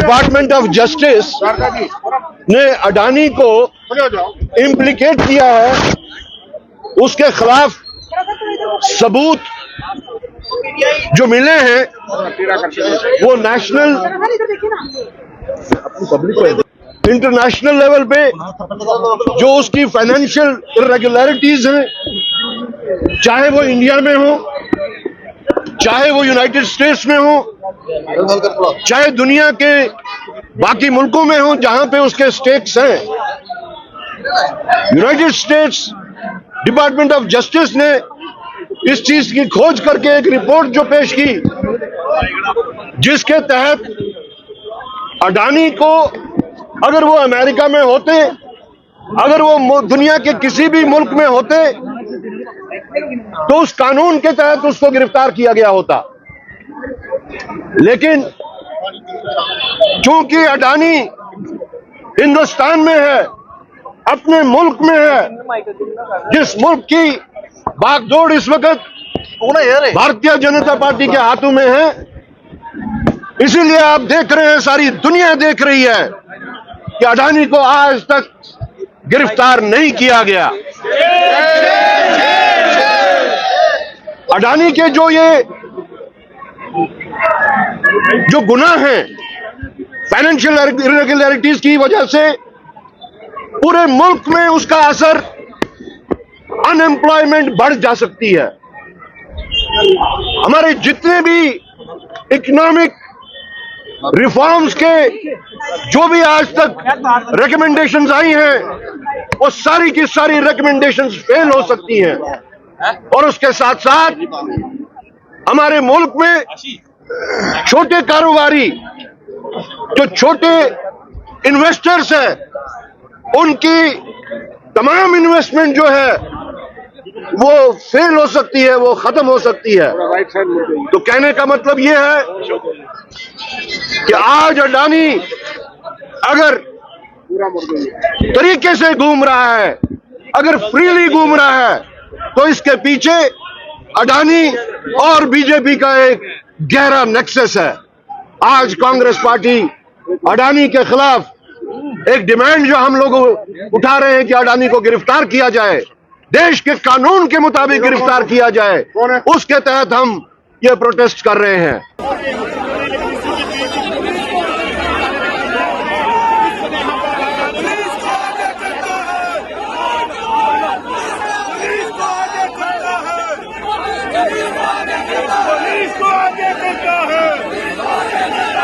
Department of justice ने अडानी को implicate किया है, उसके खिलाफ सबूत जो मिले हैं वो नेशनल इंटरनेशनल लेवल पे जो उसकी फाइनेंशियल इरेगुलरिटीज हैं, चाहे वो इंडिया में हो, चाहे वो यूनाइटेड स्टेट्स में हो, चाहे दुनिया के बाकी मुल्कों में हो जहां पे उसके स्टेक्स हैं। United states department of justice ने इस चीज की खोज करके एक रिपोर्ट जो पेश की, जिसके तहत अडानी को अगर वो अमेरिका में होते, अगर वो दुनिया के किसी भी मुल्क में होते, तो उस कानून के तहत उसको गिरफ्तार किया गया होता। लेकिन चूंकि अडानी हिंदुस्तान में है, अपने मुल्क में है, जिस मुल्क की बागडोर इस वक्त भारतीय जनता पार्टी के हाथों में है, इसीलिए आप देख रहे हैं, सारी दुनिया देख रही है कि अडानी को आज तक गिरफ्तार नहीं किया गया। अडानी के जो गुनाह हैं फाइनेंशियल इरेगुलरिटीज की वजह से, पूरे मुल्क में उसका असर, अनएम्प्लॉयमेंट बढ़ जा सकती है। हमारे जितने भी इकोनॉमिक रिफॉर्म्स के जो भी आज तक रिकमेंडेशंस आई हैं, वो सारी की सारी रिकमेंडेशंस फेल हो सकती हैं। और उसके साथ साथ हमारे मुल्क में छोटे कारोबारी, जो छोटे इन्वेस्टर्स हैं, उनकी तमाम इन्वेस्टमेंट जो है वो फेल हो सकती है, वो खत्म हो सकती है। तो कहने का मतलब ये है कि आज अडानी अगर तरीके से घूम रहा है, अगर फ्रीली घूम रहा है, तो इसके पीछे अडानी और बीजेपी का एक गहरा नेक्सस है। आज कांग्रेस पार्टी अडानी के खिलाफ एक डिमांड जो हम लोग उठा रहे हैं कि अडानी को गिरफ्तार किया जाए, देश के कानून के मुताबिक गिरफ्तार किया जाए, उसके तहत हम ये प्रोटेस्ट कर रहे हैं। पुलिस को आगे करता है।